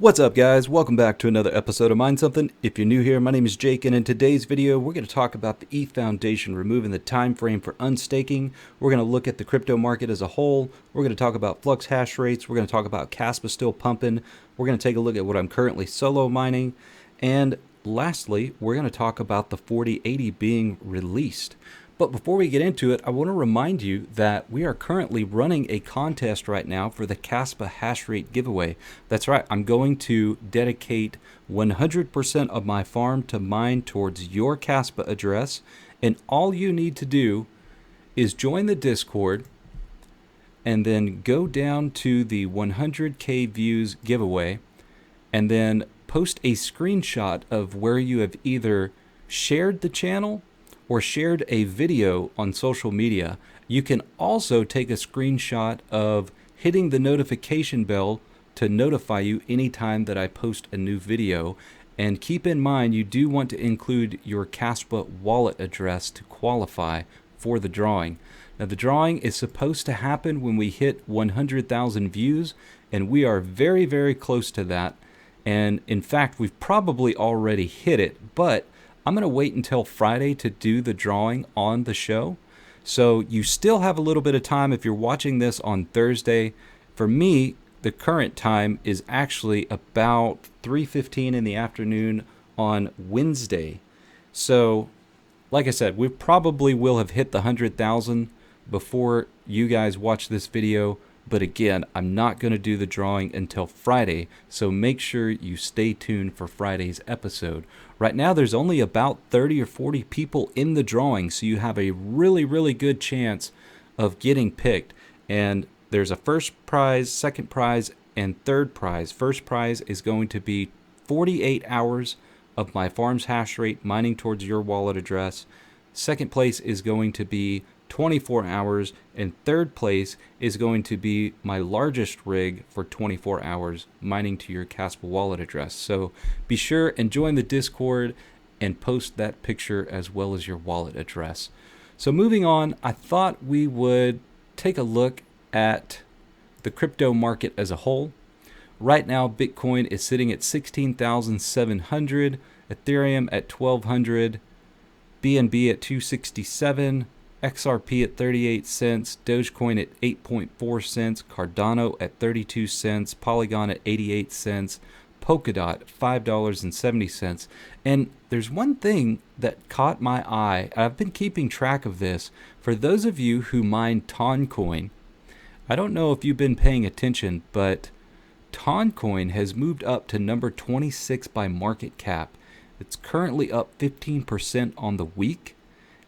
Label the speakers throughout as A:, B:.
A: What's up, guys? Welcome back to another episode of Mind Something. If you're new here, my name is Jake, and in today's video we're going to talk about the ETH Foundation removing the time frame for unstaking. We're going to look at the crypto market as a whole. We're going to talk about Flux Hashrates. We're going to talk about Caspa still pumping. We're going to take a look at what I'm currently solo mining, and lastly we're going to talk about the 4080 being released. But before we get into it, I want to remind you that we are currently running a contest right now for the Caspa Hashrate giveaway. That's right, I'm going to dedicate 100% of my farm to mine towards your Caspa address, and all you need to do is join the Discord and then go down to the 100k views giveaway and then post a screenshot of where you have either shared the channel or shared a video on social media. You can also take a screenshot of hitting the notification bell to notify you anytime that I post a new video. And keep in mind, you do want to include your Caspa wallet address to qualify for the drawing. Now, the drawing is supposed to happen when we hit 100,000 views, and we are very, very close to that. And in fact, we've probably already hit it, but I'm going to wait until Friday to do the drawing on the show. So you still have a little bit of time if you're watching this on Thursday. For me, the current time is actually about 3:15 in the afternoon on Wednesday. So like I said, we probably will have hit the 100,000 before you guys watch this video. But again, I'm not going to do the drawing until Friday, so make sure you stay tuned for Friday's episode. Right now, there's only about 30 or 40 people in the drawing, so you have a really, really good chance of getting picked. And there's a first prize, second prize, and third prize. First prize is going to be 48 hours of my farm's hash rate mining towards your wallet address. Second place is going to be 24 hours, and third place is going to be my largest rig for 24 hours mining to your Caspa wallet address. So be sure and join the Discord and post that picture as well as your wallet address. So moving on, I thought we would take a look at the crypto market as a whole. Right now, Bitcoin is sitting at 16,700, Ethereum at 1,200, BNB at 267, XRP at 38 cents, Dogecoin at 8.4 cents, Cardano at 32 cents, Polygon at 88 cents, Polkadot $5.70. And there's one thing that caught my eye. I've been keeping track of this. For those of you who mine Toncoin, I don't know if you've been paying attention, but Toncoin has moved up to number 26 by market cap. It's currently up 15% on the week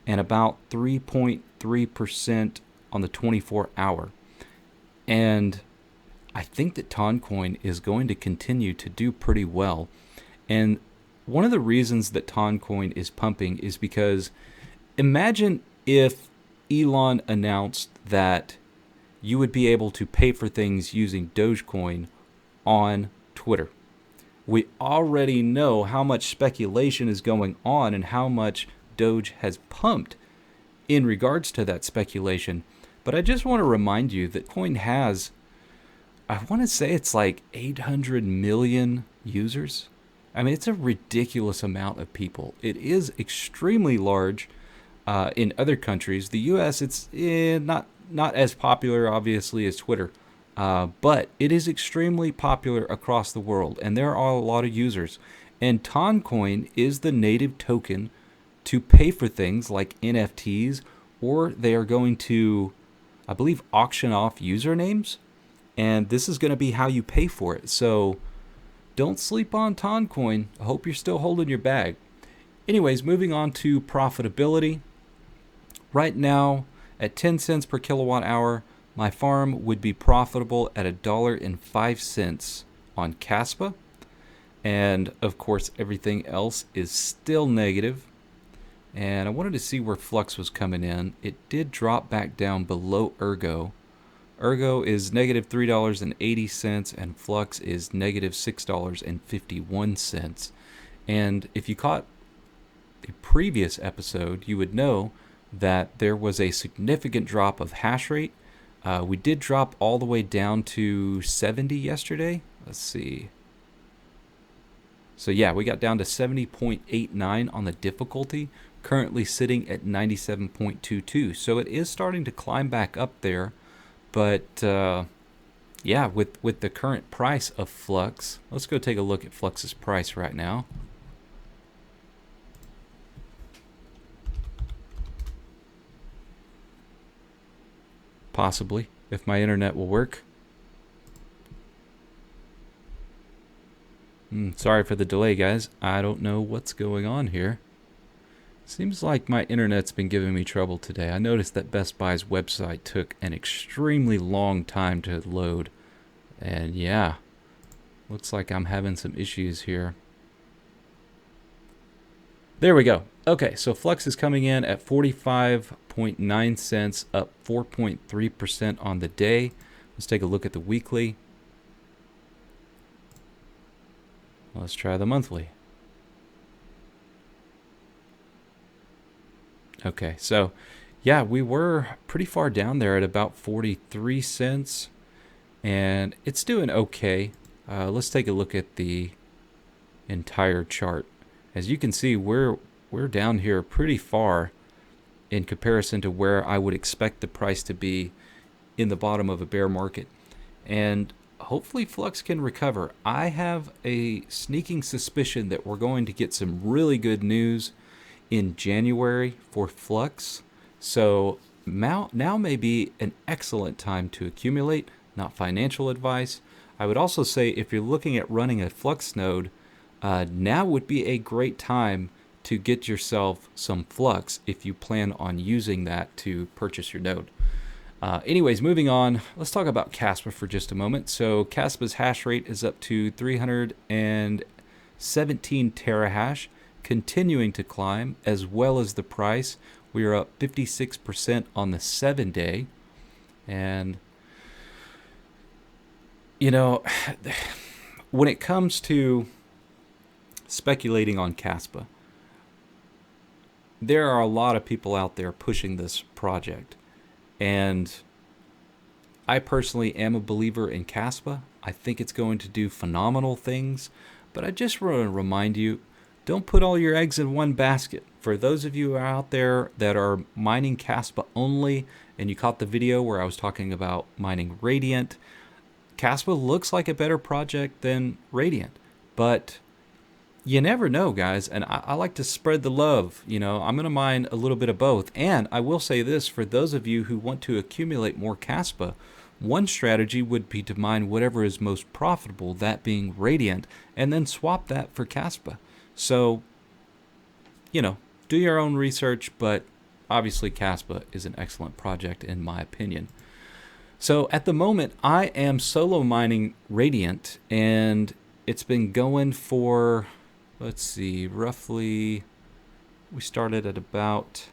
A: and about 3.3% on the 24-hour. And I think that Toncoin is going to continue to do pretty well. And one of the reasons that Toncoin is pumping is because imagine if Elon announced that you would be able to pay for things using Dogecoin on Twitter. We already know how much speculation is going on and how much Doge has pumped in regards to that speculation. But I just want to remind you that Coin has, I want to say it's like 800 million users. I mean, it's a ridiculous amount of people. It is extremely large in other countries. The US, it's not as popular, obviously, as Twitter. But it is extremely popular across the world, and there are a lot of users. And Toncoin is the native token to pay for things like NFTs, or they are going to, I believe, auction off usernames, and this is going to be how you pay for it. So don't sleep on Toncoin. I hope you're still holding your bag. Anyways, moving on to profitability. Right now, at 10 cents per kilowatt hour, my farm would be profitable at $1.05 on Caspa, and of course everything else is still negative. And I wanted to see where Flux was coming in. It did drop back down below Ergo. Ergo is negative $3.80 and Flux is negative $6.51. And if you caught the previous episode, you would know that there was a significant drop of hash rate. We did drop all the way down to 70 yesterday. Let's see. So yeah, we got down to 70.89 on the difficulty, currently sitting at 97.22. So it is starting to climb back up there, but yeah, with the current price of Flux, let's go take a look at Flux's price right now. Possibly, if my internet will work. Sorry for the delay, guys. I don't know what's going on here. Seems like my internet's been giving me trouble today. I noticed that Best Buy's website took an extremely long time to load. And yeah, looks like I'm having some issues here. There we go. Okay, so Flux is coming in at 45.9 cents, up 4.3% on the day. Let's take a look at the weekly. Let's try the monthly. Okay, so yeah, we were pretty far down there at about 43 cents, and it's doing okay. Let's take a look at the entire chart. As you can see, we're down here pretty far in comparison to where I would expect the price to be in the bottom of a bear market. And hopefully Flux can recover. I have a sneaking suspicion that we're going to get some really good news in January for Flux. So now may be an excellent time to accumulate, not financial advice. I would also say if you're looking at running a Flux node, now would be a great time to get yourself some Flux if you plan on using that to purchase your node. Anyways, moving on, let's talk about Caspa for just a moment. So Caspa's hash rate is up to 317 terahash, continuing to climb, as well as the price. We are up 56% on the 7-day. And, you know, when it comes to speculating on Caspa, there are a lot of people out there pushing this project. And I personally am a believer in Caspa. I think it's going to do phenomenal things. But I just want to remind you, don't put all your eggs in one basket. For those of you out there that are mining Caspa only, and you caught the video where I was talking about mining Radiant, Caspa looks like a better project than Radiant. But you never know, guys, and I like to spread the love. You know, I'm going to mine a little bit of both. And I will say this, for those of you who want to accumulate more Caspa, one strategy would be to mine whatever is most profitable, that being Radiant, and then swap that for Caspa. So, you know, do your own research, but obviously Caspa is an excellent project in my opinion. So at the moment, I am solo mining Radiant, and it's been going for, let's see, roughly, we started at about,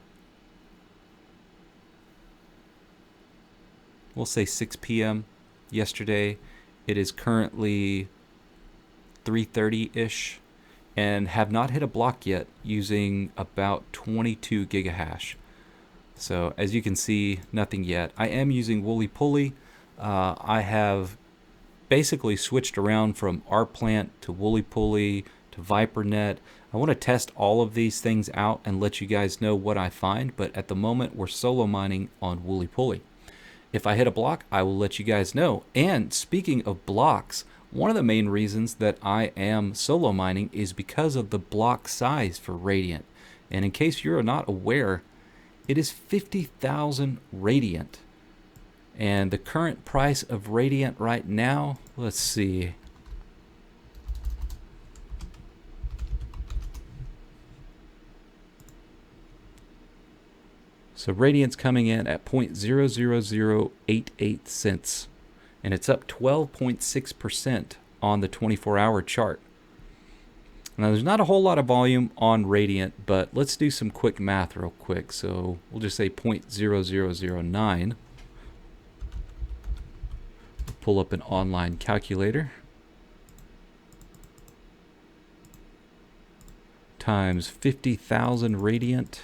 A: we'll say 6 p.m. yesterday. It is currently 3:30-ish and have not hit a block yet, using about 22 gigahash. So as you can see, nothing yet. I am using Woolly Pulley. I have basically switched around from RPlant to Woolly Pulley to ViperNet. I want to test all of these things out and let you guys know what I find, but at the moment we're solo mining on Woolly Pulley. If I hit a block, I will let you guys know. And speaking of blocks, one of the main reasons that I am solo mining is because of the block size for Radiant. And in case you're not aware, it is 50,000 Radiant. And the current price of Radiant right now, let's see. So Radiant's coming in at 0.00088 cents. And it's up 12.6% on the 24-hour chart. Now there's not a whole lot of volume on Radiant, but let's do some quick math real quick. So we'll just say 0.0009. Pull up an online calculator. Times 50,000 Radiant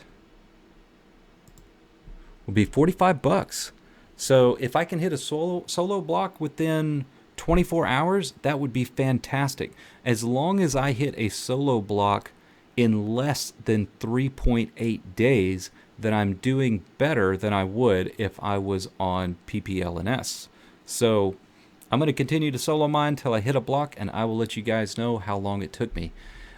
A: will be $45. So if I can hit a solo block within 24 hours, that would be fantastic. As long as I hit a solo block in less than 3.8 days, then I'm doing better than I would if I was on PPLNS. So I'm going to continue to solo mine until I hit a block, and I will let you guys know how long it took me.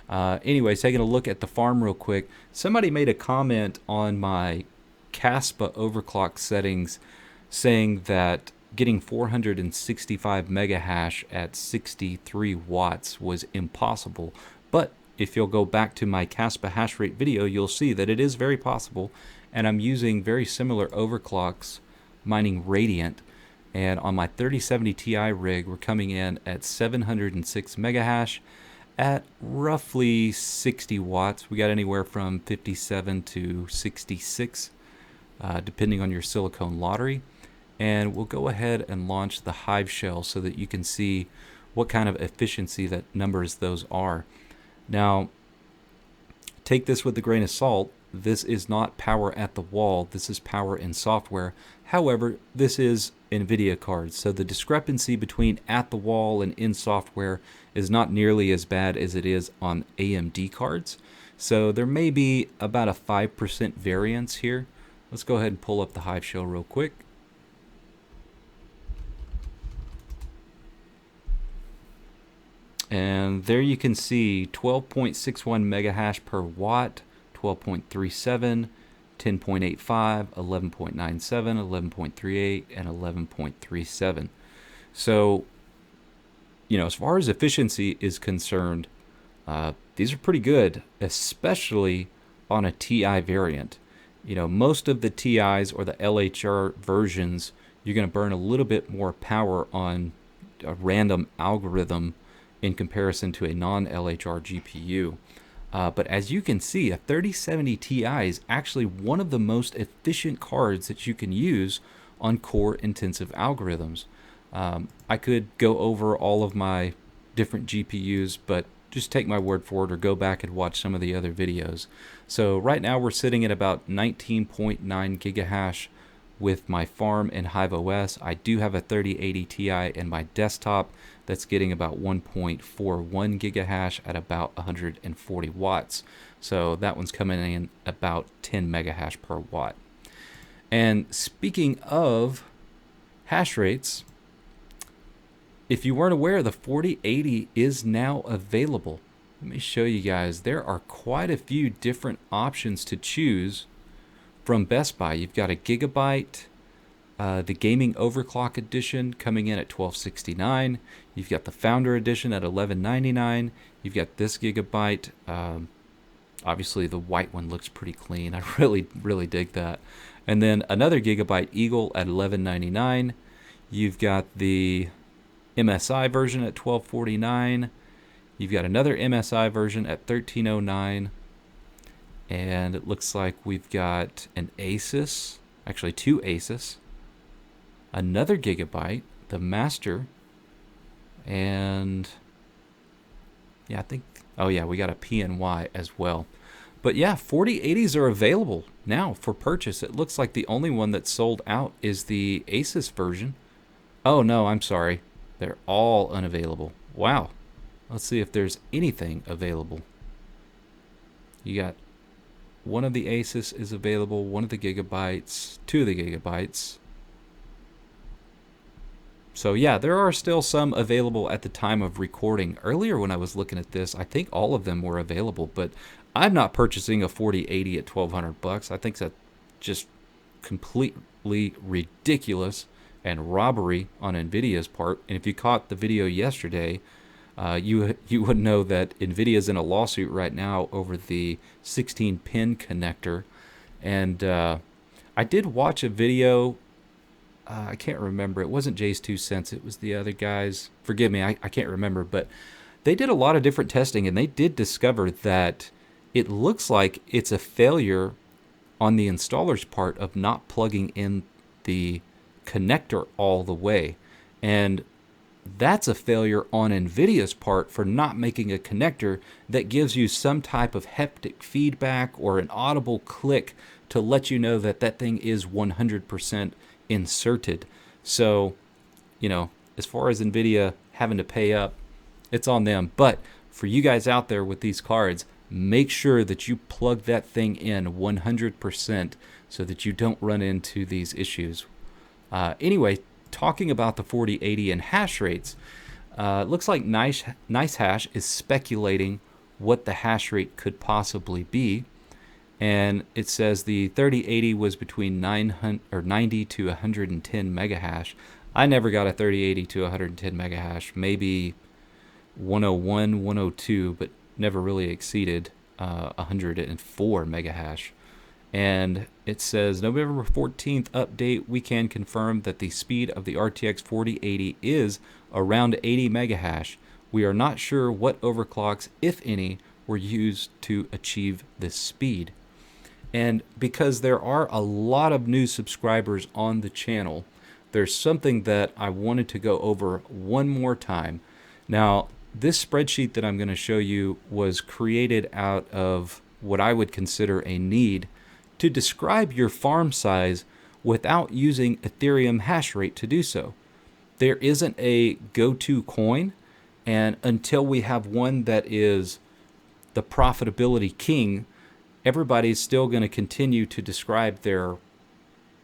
A: Anyways, taking a look at the farm real quick. Somebody made a comment on my Caspa overclock settings saying that getting 465 mega hash at 63 watts was impossible. But if you'll go back to my Caspa hash rate video, you'll see that it is very possible, and I'm using very similar overclocks mining Radiant. And on my 3070 Ti rig, we're coming in at 706 mega hash at roughly 60 watts. We got anywhere from 57 to 66, depending on your silicone lottery. And we'll go ahead and launch the Hive shell so that you can see what kind of efficiency that numbers those are. Now, take this with a grain of salt. This is not power at the wall. This is power in software. However, this is NVIDIA cards, so the discrepancy between at the wall and in software is not nearly as bad as it is on AMD cards. So there may be about a 5% variance here. Let's go ahead and pull up the Hive shell real quick. And there you can see 12.61 mega hash per watt, 12.37, 10.85, 11.97, 11.38, and 11.37. So, you know, as far as efficiency is concerned, these are pretty good, especially on a TI variant. You know, most of the TIs or the LHR versions, you're going to burn a little bit more power on a random algorithm in comparison to a non-LHR GPU. But as you can see, a 3070 Ti is actually one of the most efficient cards that you can use on core intensive algorithms. I could go over all of my different GPUs, but just take my word for it or go back and watch some of the other videos. So right now we're sitting at about 19.9 gigahash with my farm in Hive OS. I do have a 3080 Ti in my desktop that's getting about 1.41 gigahash at about 140 watts. So that one's coming in about 10 mega hash per watt. And speaking of hash rates, if you weren't aware, the 4080 is now available. Let me show you guys. There are quite a few different options to choose from Best Buy. You've got a gigabyte, the gaming overclock edition coming in at $1269. You've got the founder edition at $1199. You've got this gigabyte. Obviously the white one looks pretty clean. I really dig that. And then another gigabyte Eagle at $1199. You've got the MSI version at $1249. You've got another MSI version at $1309. And it looks like we've got an Asus, actually two Asus, another gigabyte, the Master, and yeah, I think, oh yeah, we got a PNY as well. But yeah, 4080s are available now for purchase. It looks like the only one that's sold out is the Asus version. Oh no, I'm sorry. They're all unavailable. Wow. Let's see if there's anything available. You got one of the Asus is available, one of the gigabytes, two of the gigabytes. So yeah, there are still some available at the time of recording. Earlier when I was looking at this, I think all of them were available, but I'm not purchasing a 4080 at $1,200. I think that's just completely ridiculous and robbery on NVIDIA's part. And if you caught the video yesterday, you would know that NVIDIA's in a lawsuit right now over the 16-pin connector. And I did watch a video. I can't remember. It wasn't Jay's 2 cents. It was the other guys. Forgive me, I can't remember. But they did a lot of different testing, and they did discover that it looks like it's a failure on the installer's part of not plugging in the connector all the way. And that's a failure on NVIDIA's part for not making a connector that gives you some type of haptic feedback or an audible click to let you know that that thing is 100% inserted. So, you know, as far as NVIDIA having to pay up, it's on them. But for you guys out there with these cards, make sure that you plug that thing in 100% so that you don't run into these issues. Anyway, talking about the 4080 and hash rates, looks like NiceHash is speculating what the hash rate could possibly be. And it says the 3080 was between 90 to 110 mega hash. I never got a 3080 to 110 mega hash, maybe 101, 102, but never really exceeded 104 mega hash. And it says November 14th update, we can confirm that the speed of the RTX 4080 is around 80 mega hash. We are not sure what overclocks, if any, were used to achieve this speed. And because there are a lot of new subscribers on the channel, there's something that I wanted to go over one more time. Now, this spreadsheet that I'm going to show you was created out of what I would consider a need to describe your farm size without using Ethereum hash rate to do so. There isn't a go-to coin, and until we have one that is the profitability king, everybody's still going to continue to describe their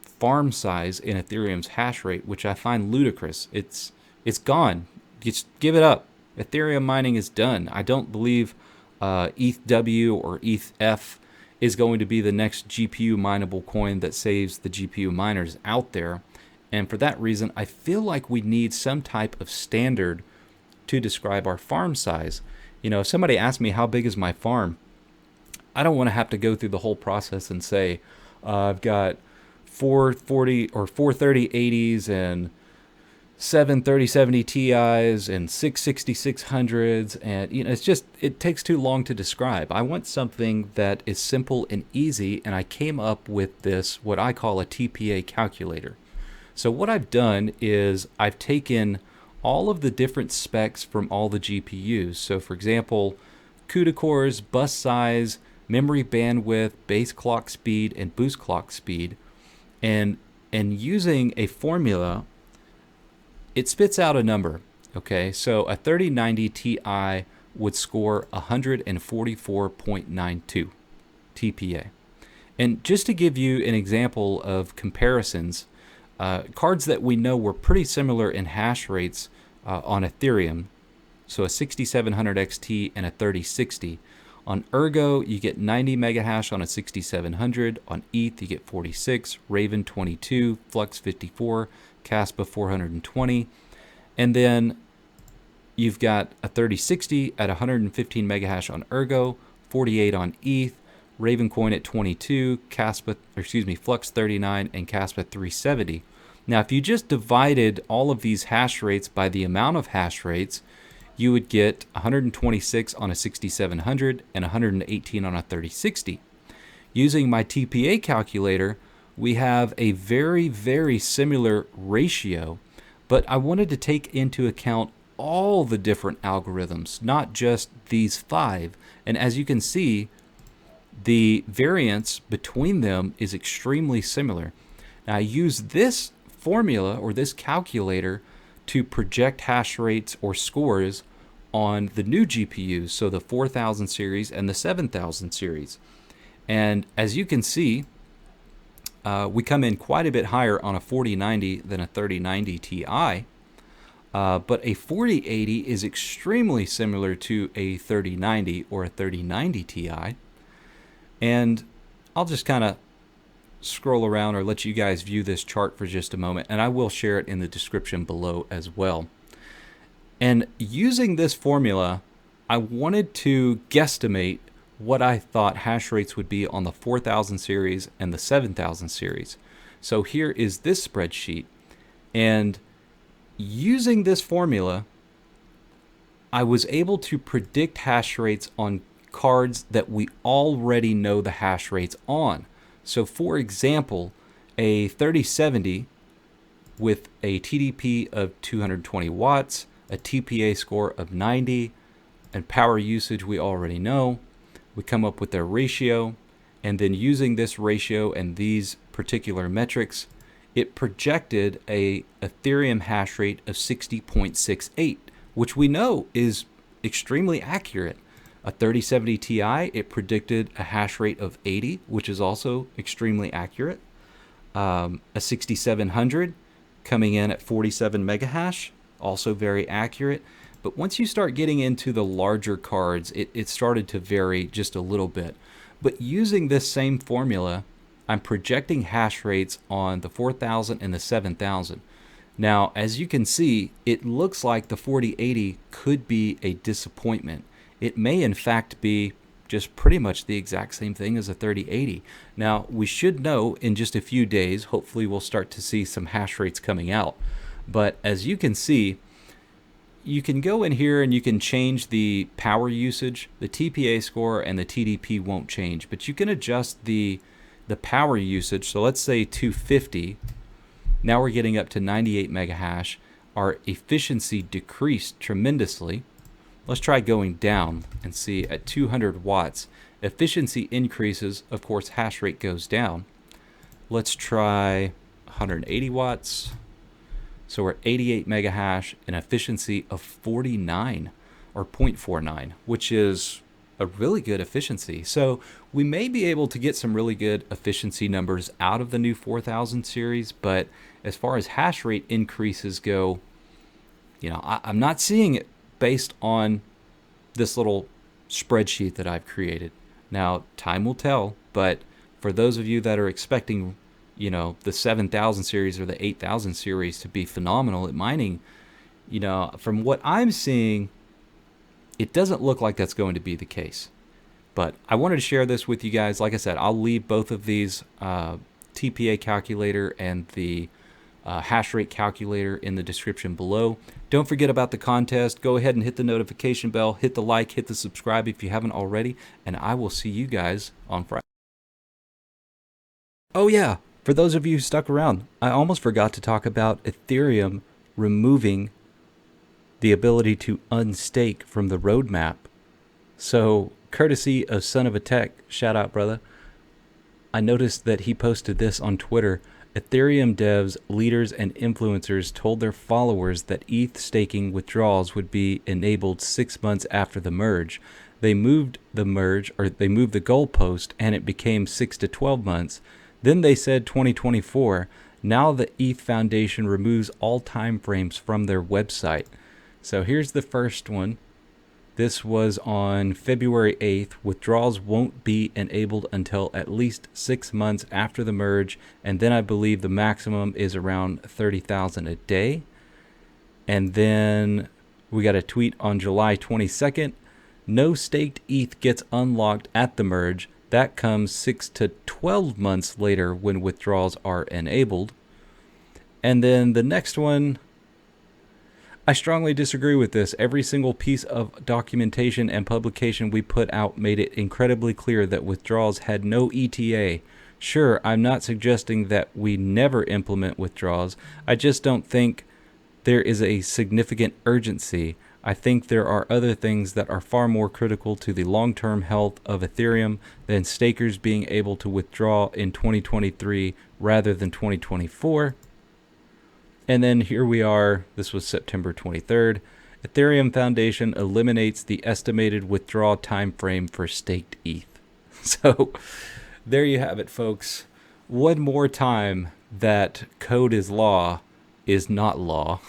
A: farm size in Ethereum's hash rate, which I find ludicrous. It's gone. Just give it up. Ethereum mining is done. I don't believe ETHW or ETHF is going to be the next GPU mineable coin that saves the GPU miners out there. And for that reason, I feel like we need some type of standard to describe our farm size. You know, if somebody asks me how big is my farm, I don't want to have to go through the whole process and say, I've got 440 or 430 80s and 73070 Ti's and 66600s, and you know, it takes too long to describe. I want something that is simple and easy, and I came up with this, what I call a TPA calculator. So what I've done is I've taken all of the different specs from all the GPUs. So for example, CUDA cores, bus size, memory bandwidth, base clock speed, and boost clock speed, and using a formula, it spits out a number. Okay, so a 3090 Ti would score 144.92 TPA. And just to give you an example of comparisons, cards that we know were pretty similar in hash rates on Ethereum, so a 6700 XT and a 3060. On Ergo, you get 90 mega hash on a 6700. On ETH, you get 46, Raven 22, Flux 54, Caspa 420. And then you've got a 3060 at 115 mega hash on Ergo, 48 on ETH, Ravencoin at 22, Flux 39, and Caspa 370. Now, if you just divided all of these hash rates by the amount of hash rates, you would get 126 on a 6700 and 118 on a 3060. Using my TPA calculator, we have a very, very similar ratio, but I wanted to take into account all the different algorithms, not just these 5. And as you can see, the variance between them is extremely similar. Now, I use this formula or this calculator to project hash rates or scores on the new GPUs, so the 4000 series and the 7000 series. And as you can see, we come in quite a bit higher on a 4090 than a 3090 Ti. But a 4080 is extremely similar to a 3090 or a 3090 Ti. And I'll just kind of scroll around or let you guys view this chart for just a moment, and I will share it in the description below as well. And using this formula, I wanted to guesstimate what I thought hash rates would be on the 4000 series and the 7000 series. So here is this spreadsheet, and using this formula, I was able to predict hash rates on cards that we already know the hash rates on. So for example, a 3070 with a TDP of 220 watts, a TPA score of 90, and power usage we already know. We come up with their ratio, and then using this ratio and these particular metrics, it projected a Ethereum hash rate of 60.68, which we know is extremely accurate. A 3070 Ti, it predicted a hash rate of 80, which is also extremely accurate. A 6700 coming in at 47 megahash, also very accurate. But once you start getting into the larger cards, it started to vary just a little bit. But using this same formula, I'm projecting hash rates on the 4000 and the 7000. Now, as you can see, it looks like the 4080 could be a disappointment. It may in fact be just pretty much the exact same thing as a 3080. Now, we should know in just a few days, hopefully we'll start to see some hash rates coming out. But as you can see, you can go in here and you can change the power usage. The TPA score and the TDP won't change, but you can adjust the power usage. So let's say 250. Now we're getting up to 98 megahash. Our efficiency decreased tremendously. Let's try going down and see at 200 watts. Efficiency increases, of course, hash rate goes down. Let's try 180 watts. So we're at 88 megahash, an efficiency of 49 or 0.49, which is a really good efficiency. So we may be able to get some really good efficiency numbers out of the new 4000 series, but as far as hash rate increases go, you know, I'm not seeing it based on this little spreadsheet that I've created. Now, time will tell, but for those of you that are expecting, you know, the 7000 series or the 8000 series to be phenomenal at mining, you know, from what I'm seeing, it doesn't look like that's going to be the case. But I wanted to share this with you guys. Like I said, I'll leave both of these TPA calculator and the hash rate calculator in the description below. Don't forget about the contest. Go ahead and hit the notification bell, hit the like, hit the subscribe if you haven't already, and I will see you guys on Friday. Oh yeah, for those of you who stuck around, I almost forgot to talk about Ethereum removing the ability to unstake from the roadmap. So, courtesy of Son of a Tech, shout out brother, I noticed that he posted this on Twitter. Ethereum devs, leaders, and influencers told their followers that ETH staking withdrawals would be enabled 6 months after the merge. They moved the goalpost, and it became 6 to 12 months. Then they said 2024. Now the ETH Foundation removes all time frames from their website. So here's the first one. This was on February 8th. Withdrawals won't be enabled until at least 6 months after the merge, and then I believe the maximum is around 30,000 a day. And then we got a tweet on July 22nd. No staked ETH gets unlocked at the merge. That comes 6 to 12 months later when withdrawals are enabled. And then the next one, I strongly disagree with this. Every single piece of documentation and publication we put out made it incredibly clear that withdrawals had no ETA. Sure, I'm not suggesting that we never implement withdrawals. I just don't think there is a significant urgency. I think there are other things that are far more critical to the long-term health of Ethereum than stakers being able to withdraw in 2023 rather than 2024. And then here we are, this was September 23rd. Ethereum Foundation eliminates the estimated withdrawal time frame for staked ETH. So there you have it, folks. One more time that code is law is not law.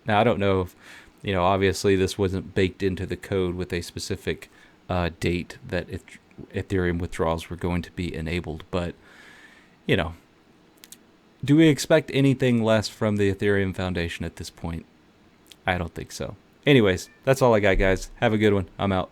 A: Now, I don't know if, you know, obviously this wasn't baked into the code with a specific date that Ethereum withdrawals were going to be enabled, but, you know, do we expect anything less from the Ethereum Foundation at this point? I don't think so. Anyways, that's all I got, guys. Have a good one. I'm out.